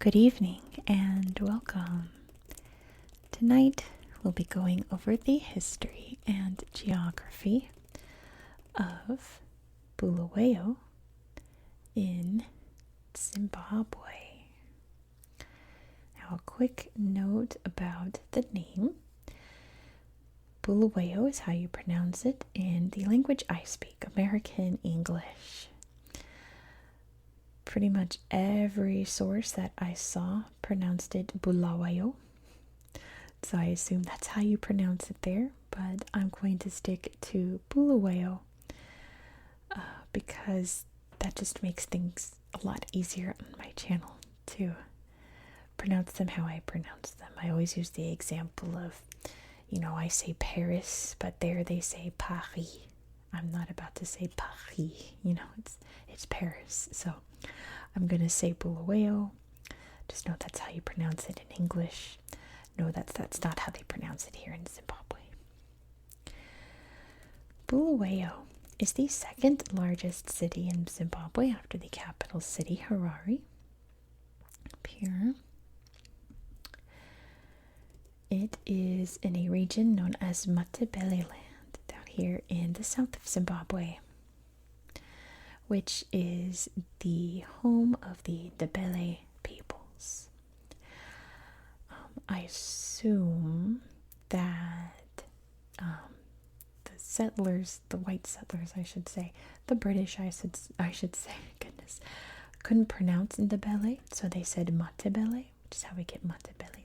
Good evening and welcome. Tonight we'll be going over the history and geography of Bulawayo in Zimbabwe. Now, a quick note about the name. Bulawayo is how you pronounce it in the language I speak, American English. Pretty much every source that I saw pronounced it Bulawayo. So I assume that's how you pronounce it there, but I'm going to stick to Bulawayo because that just makes things a lot easier on my channel to pronounce them how I pronounce them. I always use the example of, I say Paris, but there they say Paris. I'm not about to say Paris, it's Paris. So I'm going to say Bulawayo. Just know that's how you pronounce it in English. No, that's not how they pronounce it here in Zimbabwe. Bulawayo is the second largest city in Zimbabwe after the capital city, Harare. Up here. It is in a region known as Matabeleland, down here in the south of Zimbabwe, which is the home of the Ndebele peoples. I assume that the white settlers, I should say, the British, I should say, goodness, couldn't pronounce Ndebele, so they said Matabele, which is how we get Matabeleland.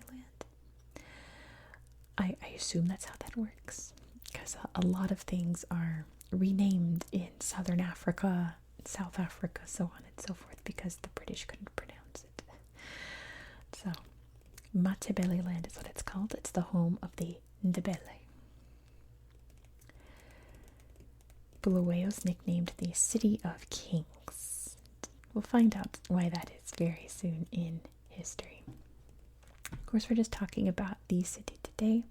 I assume that's how that works, because a lot of things are renamed in Southern Africa, South Africa, so on and so forth, because the British couldn't pronounce it. So, Matabeleland is what it's called. It's the home of the Ndebele. Bulawayo's nicknamed the City of Kings. We'll find out why that is very soon in history. Of course, we're just talking about the city today,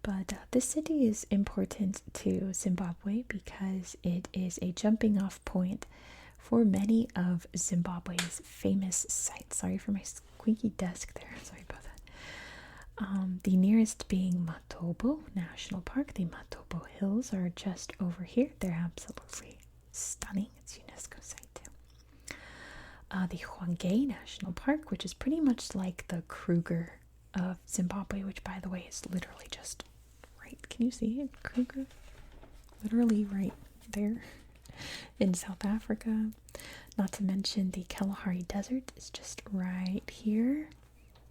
but this city is important to Zimbabwe because it is a jumping off point for many of Zimbabwe's famous sites. Sorry for my squeaky desk there, sorry about that. The nearest being Matobo National Park. The Matobo Hills are just over here. They're absolutely stunning. It's a UNESCO site too. The Hwange National Park, which is pretty much like the Kruger of Zimbabwe, which, by the way, is literally just right. Can you see it? Kruger? Literally right there in South Africa. Not to mention the Kalahari Desert is just right here.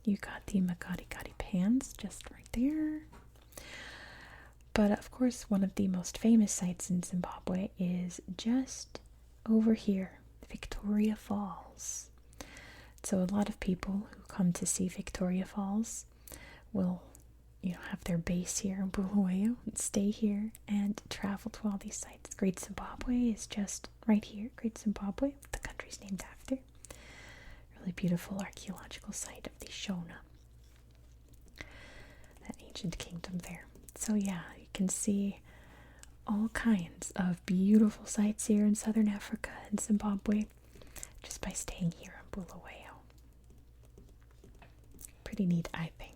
You got the Makati Pans just right there. But, of course, one of the most famous sites in Zimbabwe is just over here. Victoria Falls. So a lot of people who come to see Victoria Falls will, have their base here in Bulawayo and stay here and travel to all these sites. Great Zimbabwe is just right here. Great Zimbabwe, the country's named after. Really beautiful archaeological site of the Shona. That ancient kingdom there. So yeah, you can see all kinds of beautiful sites here in southern Africa and Zimbabwe just by staying here in Bulawayo. Pretty neat, I think.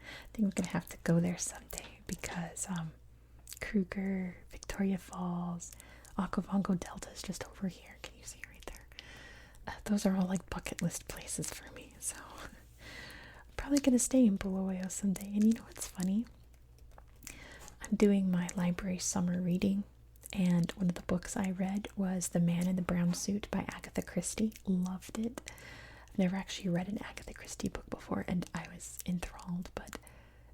I think we're going to have to go there someday because Kruger, Victoria Falls, Okavango Delta is just over here. Can you see right there? Those are all like bucket list places for me. So I'm probably going to stay in Bulawayo someday. And you know what's funny? I'm doing my library summer reading, and one of the books I read was The Man in the Brown Suit by Agatha Christie. Loved it. I've never actually read an Agatha Christie book before, and I was enthralled, but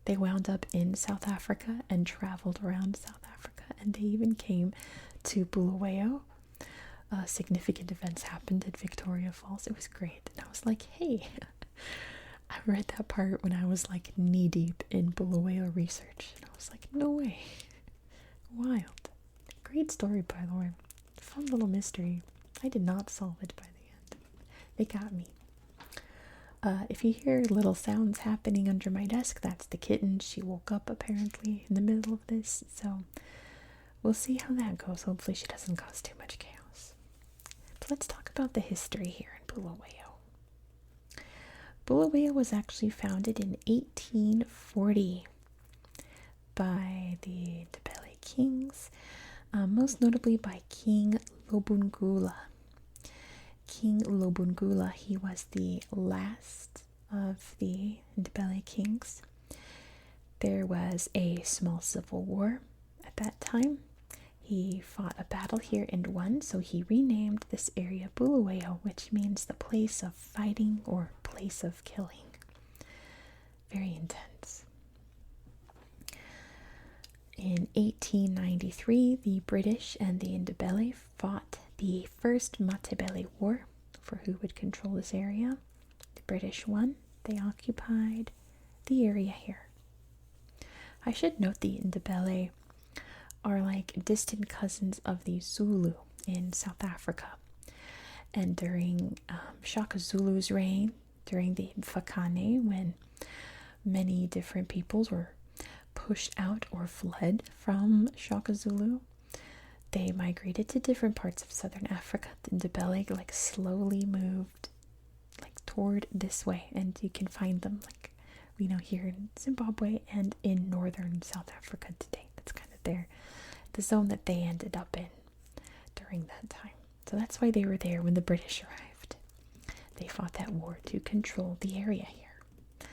they wound up in South Africa and traveled around South Africa, and they even came to Bulawayo. Significant events happened at Victoria Falls. It was great, and I was like, hey, I read that part when I was like knee deep in Bulawayo research, and I was like, no way. Wild. Great story, by the way. Fun little mystery. I did not solve it by the end. They got me. If you hear little sounds happening under my desk, that's the kitten. She woke up apparently in the middle of this, so we'll see how that goes. Hopefully she doesn't cause too much chaos. But let's talk about the history here in Bulawayo. Bulawayo was actually founded in 1840 by the Ndebele kings, most notably by King Lobungula. King Lobungula, he was the last of the Ndebele kings. There was a small civil war at that time. He fought a battle here and won, so he renamed this area Bulawayo, which means the place of fighting or place of killing. Very intense. In 1893, the British and the Ndebele fought the First Matabele War for who would control this area. The British won. They occupied the area here. I should note the Ndebele are like distant cousins of the Zulu in South Africa. And during Shaka Zulu's reign, during the Mfakane, when many different peoples were pushed out or fled from Shaka Zulu, they migrated to different parts of southern Africa. The Ndebele like slowly moved like toward this way, and you can find them like here in Zimbabwe and in northern South Africa today. That's kind of the zone that they ended up in during that time. So that's why they were there when the British arrived. They fought that war to control the area here.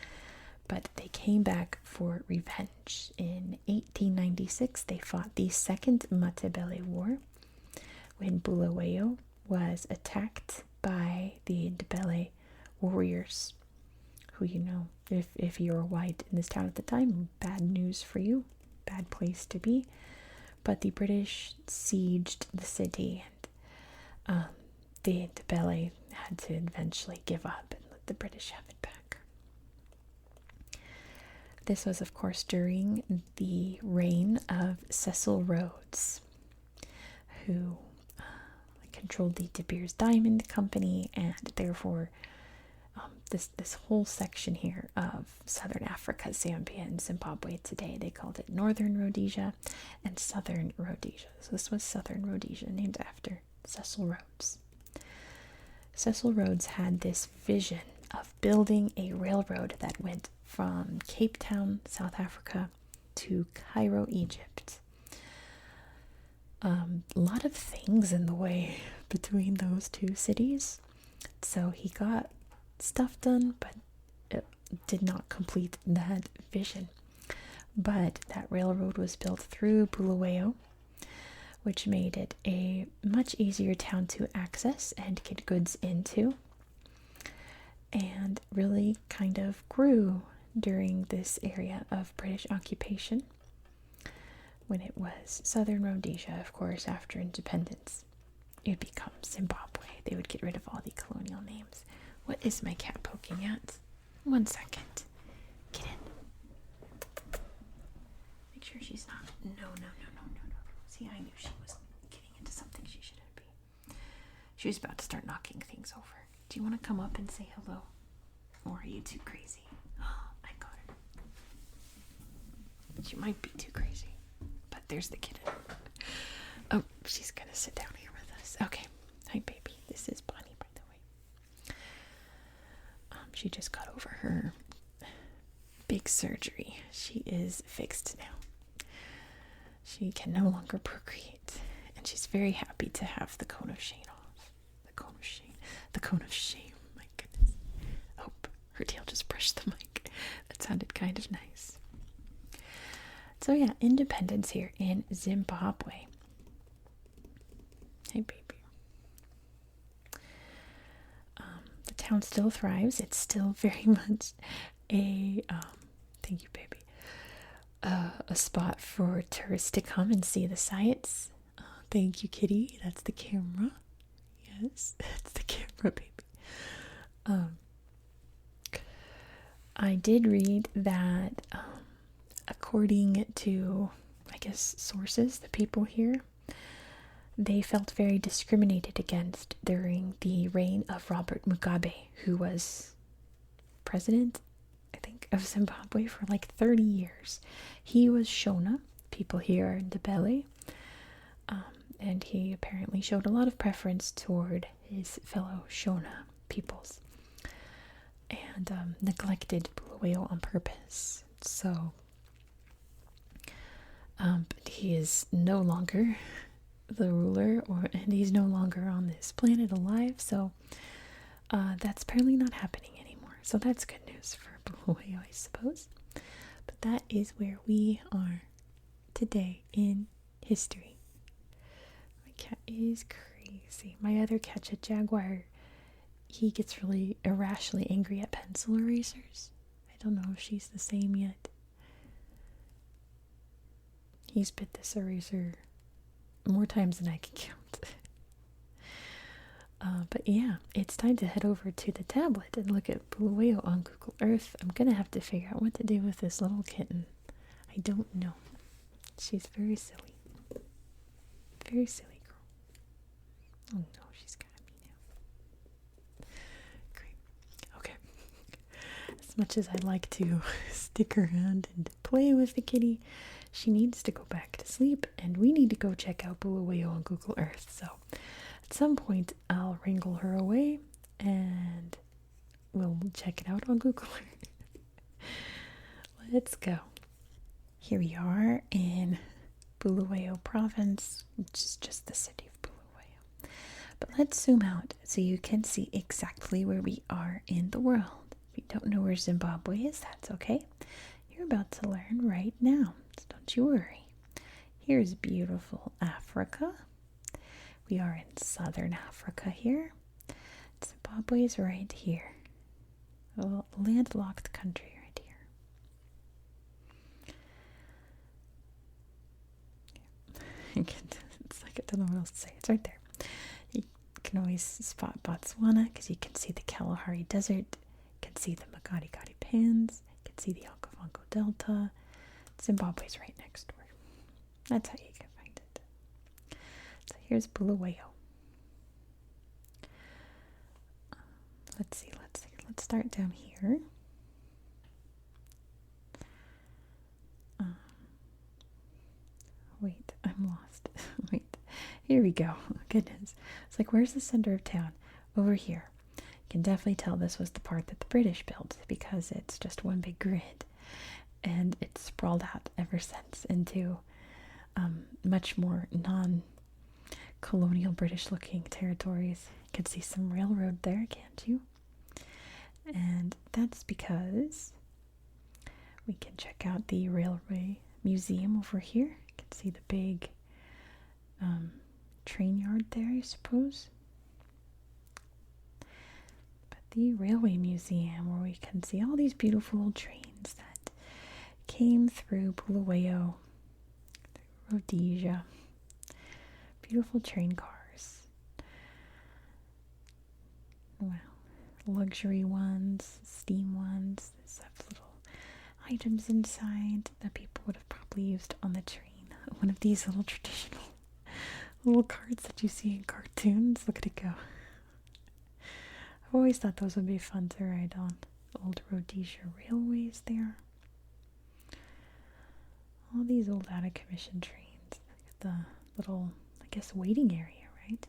But they came back for revenge. In 1896, they fought the Second Matabele War when Bulawayo was attacked by the Ndebele warriors, who, if you were white in this town at the time, bad news for you, bad place to be. But the British sieged the city, and the Ndebele had to eventually give up and let the British have it back. This was, of course, during the reign of Cecil Rhodes, who controlled the De Beers Diamond Company, and therefore this whole section here of southern Africa, Zambia, and Zimbabwe today, they called it Northern Rhodesia and Southern Rhodesia. So this was Southern Rhodesia, named after Cecil Rhodes. Cecil Rhodes had this vision of building a railroad that went from Cape Town, South Africa, to Cairo, Egypt. A lot of things in the way between those two cities. So he got stuff done, but it did not complete that vision. But that railroad was built through Bulawayo, which made it a much easier town to access and get goods into, and really kind of grew during this area of British occupation when it was Southern Rhodesia. Of course, after independence, it would become Zimbabwe. They would get rid of all the colonial names. What is my cat poking at? 1 second. Get in. Make sure she's not. No. See, I knew she was getting into something she shouldn't be. She was about to start knocking things over. Do you want to come up and say hello? Or are you too crazy? Oh, I got her. She might be too crazy. But there's the kitten. Oh, she's going to sit down here with us. Okay. Hi, baby. This is Bonnie, by the way. She just got over her big surgery. She is fixed now. She can no longer procreate, and she's very happy to have the cone of shame off. The cone of shame. My goodness. Oh, her tail just brushed the mic. That sounded kind of nice. So yeah, independence here in Zimbabwe. Hey, baby. The town still thrives. It's still very much a thank you, baby. A spot for tourists to come and see the sights. Thank you, kitty. That's the camera. Yes, that's the camera, baby. I did read that according to, I guess, sources, the people here, they felt very discriminated against during the reign of Robert Mugabe, who was president, I think, of Zimbabwe for like 30 years. He was Shona. People here are Ndebele. And he apparently showed a lot of preference toward his fellow Shona peoples. and neglected Bulawayo on purpose. So but he is no longer the ruler, and he's no longer on this planet alive. So that's apparently not happening anymore. So that's good news for Bulawayo, I suppose. But that is where we are today in history. My cat is crazy. My other cat, a jaguar, he gets really irrationally angry at pencil erasers. I don't know if she's the same yet. He's bit this eraser more times than I can count. But yeah, it's time to head over to the tablet and look at Bulawayo on Google Earth. I'm gonna have to figure out what to do with this little kitten. I don't know. She's very silly. Very silly girl. Oh no, she's got me now. Great. Okay. As much as I'd like to stick around and play with the kitty, she needs to go back to sleep, and we need to go check out Bulawayo on Google Earth. So at some point, I'll wrangle her away, and we'll check it out on Google Earth. Let's go. Here we are in Bulawayo province, which is just the city of Bulawayo. But let's zoom out so you can see exactly where we are in the world. If you don't know where Zimbabwe is, that's okay. You're about to learn right now, so don't you worry. Here's beautiful Africa. We are in southern Africa here. Zimbabwe is right here. A landlocked country right here. It's like I don't know what else to say. It's right there. You can always spot Botswana because you can see the Kalahari Desert. You can see the Magadi Gadi Pans. You can see the Okavango Delta. Zimbabwe's right next door. That's how you can find it. So here's Bulawayo. Let's see. Let's start down here. Wait, I'm lost. Wait, here we go. Goodness. It's like, where's the center of town? Over here. You can definitely tell this was the part that the British built because it's just one big grid. And it's sprawled out ever since into much more non-colonial British-looking territories. You can see some railroad there, can't you? And that's because we can check out the railway museum over here. You can see the big train yard there, I suppose. But the railway museum, where we can see all these beautiful old trains that came through Bulawayo, through Rhodesia. Beautiful train cars. Wow. Luxury ones, steam ones. There's little items inside that people would have probably used on the train. One of these little traditional little carts that you see in cartoons. Look at it go. I've always thought those would be fun to ride on. Old Rhodesia railways there. All these old out-of-commission trains. Look at the little, I guess, waiting area, right?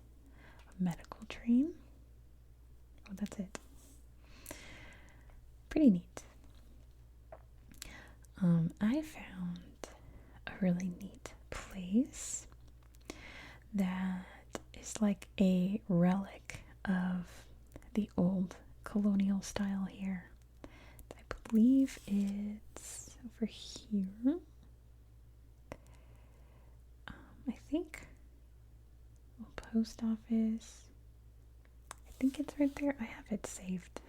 A medical train. Oh, that's it. Pretty neat. I found a really neat place that is like a relic of the old colonial style here. I believe it's over here. I think post office. I think it's right there. I have it saved.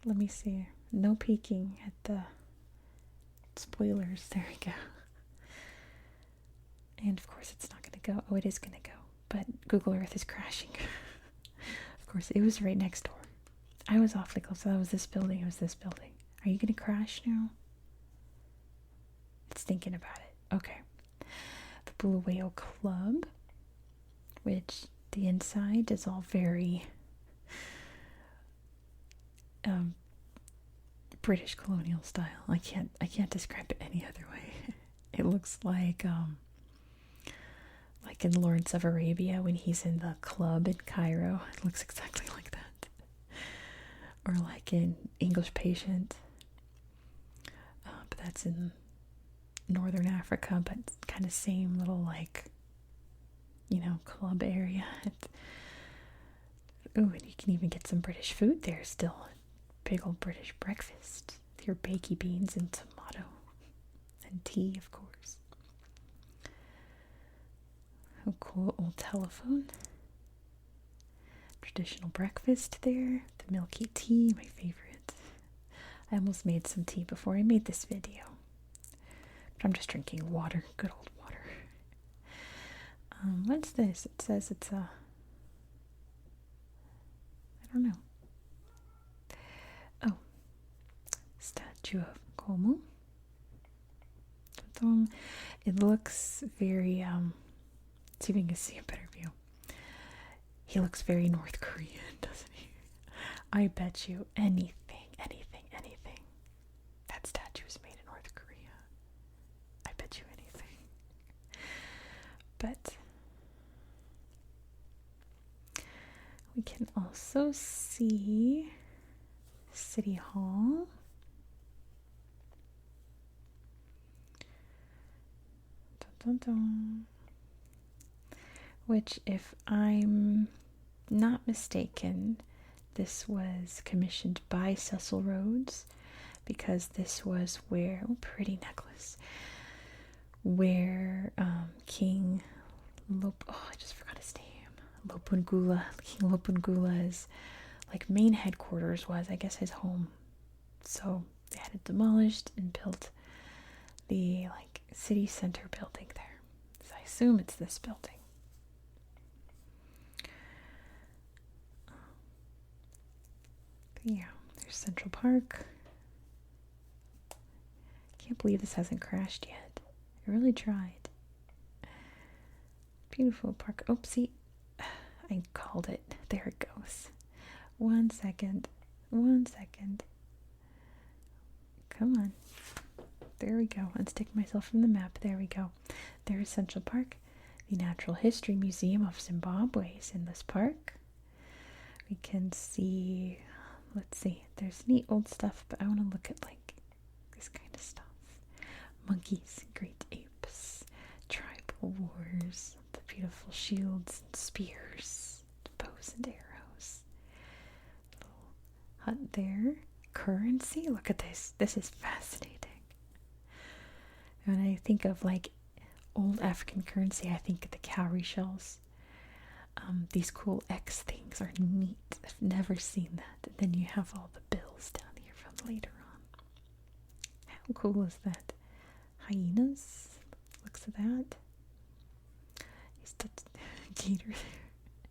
Let me see. No peeking at the spoilers. There we go. And of course it's not going to go. Oh, it is going to go. But Google Earth is crashing. Of course, it was right next door. I was awfully close. So that was this building. It was this building. Are you going to crash now? It's thinking about it. Okay. The Bulawayo Club, which the inside is all very British colonial style. I can't describe it any other way. It looks like in Lawrence of Arabia when he's in the club in Cairo. It looks exactly like that. or like in English Patient, but that's in northern Africa, but kind of same little like, club area. Oh, and you can even get some British food there still. Big old British breakfast with your baked beans and tomato and tea, of course. Oh, cool old telephone. Traditional breakfast there. The milky tea, my favorite. I almost made some tea before I made this video. But I'm just drinking water. Good old water. What's this? It says it's a... I don't know. Oh. Statue of Como. It looks very... see if we can see a better view. He looks very North Korean, doesn't he? I bet you anything. That statue is made in North Korea. I bet you anything. But we can also see City Hall. Dun, dun, dun. Which, if I'm not mistaken, this was commissioned by Cecil Rhodes, because this was where, pretty necklace, where King I just forgot his name, King Lopungula's like main headquarters was, I guess, his home. So they had it demolished and built the like city center building there. So I assume it's this building. Yeah, there's Central Park. Can't believe this hasn't crashed yet. I really tried. Beautiful park. Oopsie. I called it. There it goes. 1 second. 1 second. Come on. There we go. Unstick myself from the map. There we go. There's Central Park. The Natural History Museum of Zimbabwe is in this park. We can see... Let's see, there's neat old stuff, but I want to look at like this kind of stuff. Monkeys, great apes, tribal wars, the beautiful shields and spears, bows and arrows. Little hut there. Currency, look at this. This is fascinating. When I think of like old African currency, I think of the cowrie shells. These cool X things are neat. I've never seen that. And then you have all the bills down here from later on. How cool is that? Hyenas. Looks at that. He's the gator there.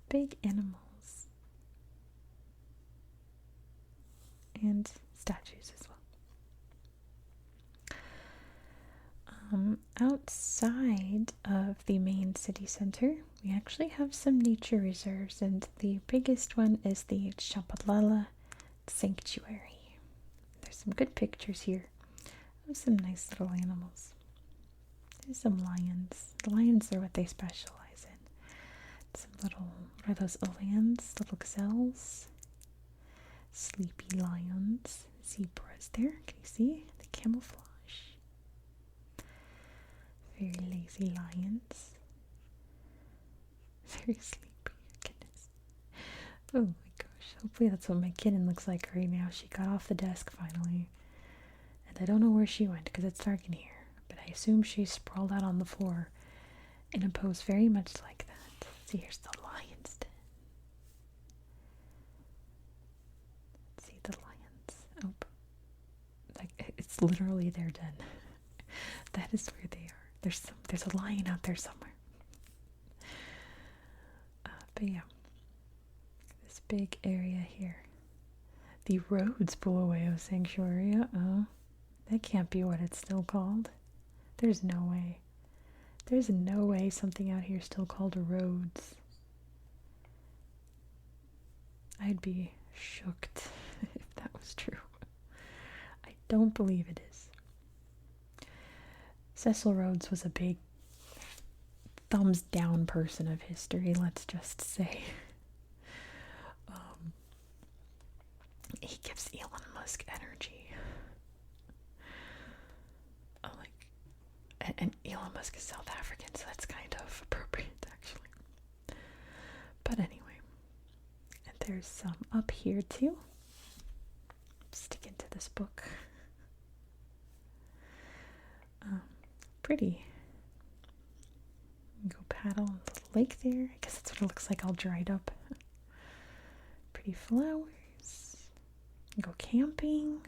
Big animals. And statues as well. Outside of the main city center, we actually have some nature reserves, and the biggest one is the Chapadlala Sanctuary. There's some good pictures here of some nice little animals. There's some lions. The lions are what they specialize in. Some little, what are those elands? Little gazelles. Sleepy lions. Zebras there. Can you see? The camouflage. Very lazy lions. Very sleepy. Goodness. Oh my gosh. Hopefully that's what my kitten looks like right now. She got off the desk finally. And I don't know where she went because it's dark in here. But I assume she's sprawled out on the floor in a pose very much like that. See, here's the lion's den. Let's see the lions. Oh. Like, it's literally their den. That is where they are. There's a lion out there somewhere. But yeah, this big area here. The Rhodes Bulawayo Sanctuary. Uh-oh. That can't be what it's still called. There's no way. There's no way something out here is still called a Rhodes. I'd be shocked if that was true. I don't believe it is. Cecil Rhodes was a big thumbs down person of history, let's just say. It's Elon Musk energy. And Elon Musk is South African, so that's kind of appropriate, actually. But anyway, and there's some up here too. Stick into this book. Pretty. Go paddle in the lake there. I guess that's what it looks like all dried up. Pretty flowers. Go camping.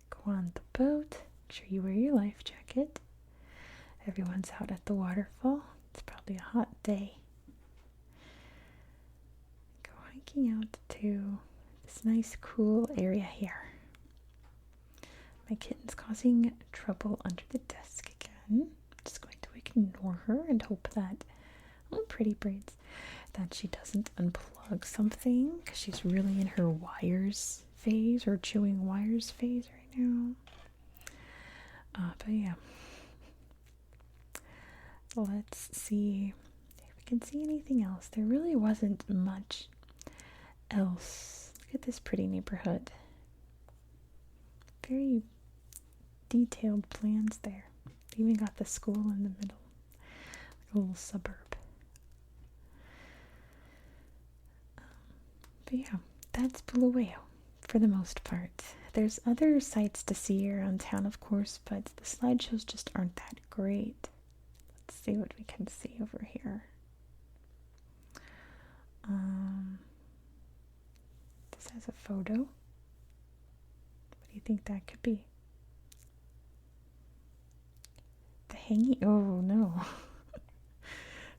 Go on the boat. Make sure you wear your life jacket. Everyone's out at the waterfall. It's probably a hot day. Go hiking out to this nice cool area here. My kitten's causing trouble under the desk again. I'm just going to ignore her and hope that, oh, pretty braids, that she doesn't unplug something, because she's really in her wires phase, or chewing wires phase right now. But yeah. Let's see if we can see anything else. There really wasn't much else. Look at this pretty neighborhood. Very detailed plans there. They even got the school in the middle. Like a little suburb. But yeah, that's Bulawayo for the most part. There's other sights to see around town, of course, but the slideshows just aren't that great. Let's see what we can see over here. This has a photo. What do you think that could be? The hanging. Oh no.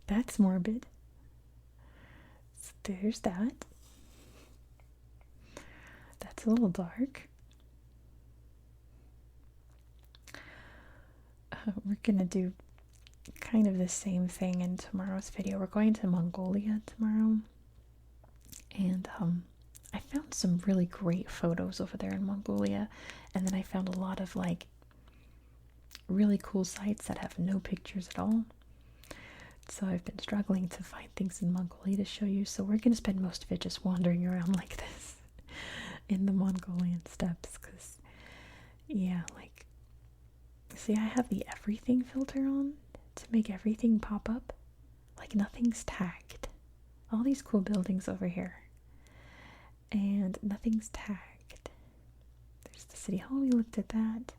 That's morbid. So there's that. That's a little dark. We're gonna do kind of the same thing in tomorrow's video. We're going to Mongolia tomorrow, and I found some really great photos over there in Mongolia, and then I found a lot of like really cool sites that have no pictures at all. So I've been struggling to find things in Mongolia to show you, so we're going to spend most of it just wandering around like this in the Mongolian steppes, because yeah, like, see, I have the everything filter on to make everything pop up. Like, nothing's tagged. All these cool buildings over here, and nothing's tagged. There's the city hall, we looked at that.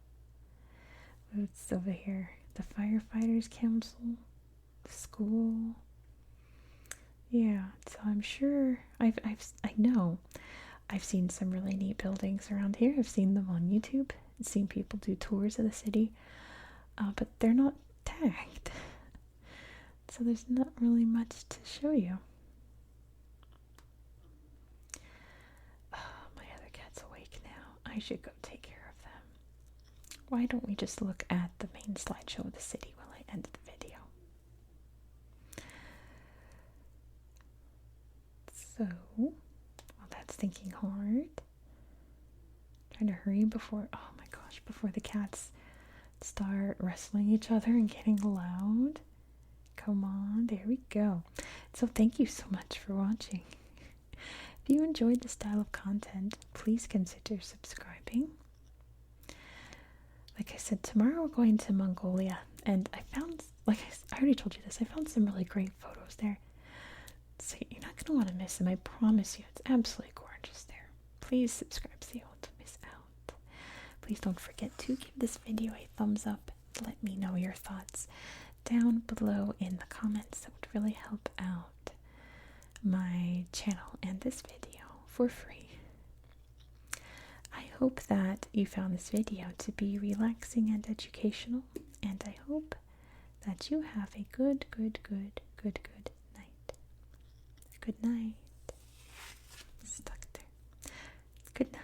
What's over here? The firefighters council, the school. Yeah, so I'm sure I know I've seen some really neat buildings around here. I've seen them on YouTube and seen people do tours of the city, but they're not tagged, so there's not really much to show you. Oh, my other cat's awake now. I should go take care of them. Why don't we just look at the main slideshow of the city while I end the video? So, well, that's thinking hard. Trying to hurry before, oh my gosh, before the cats start wrestling each other and getting loud. Come on, there we go. So thank you so much for watching. If you enjoyed this style of content, please consider subscribing. Like I said, tomorrow we're going to Mongolia, and I found, like I already told you this, I found some really great photos there. So you're not going to want to miss them, I promise you. It's absolutely gorgeous there. Please subscribe so you won't miss out. Please don't forget to give this video a thumbs up. Let me know your thoughts down below in the comments. That would really help out my channel and this video for free. I hope that you found this video to be relaxing and educational, and I hope that you have a good night. Good night. Stuck there. Good night.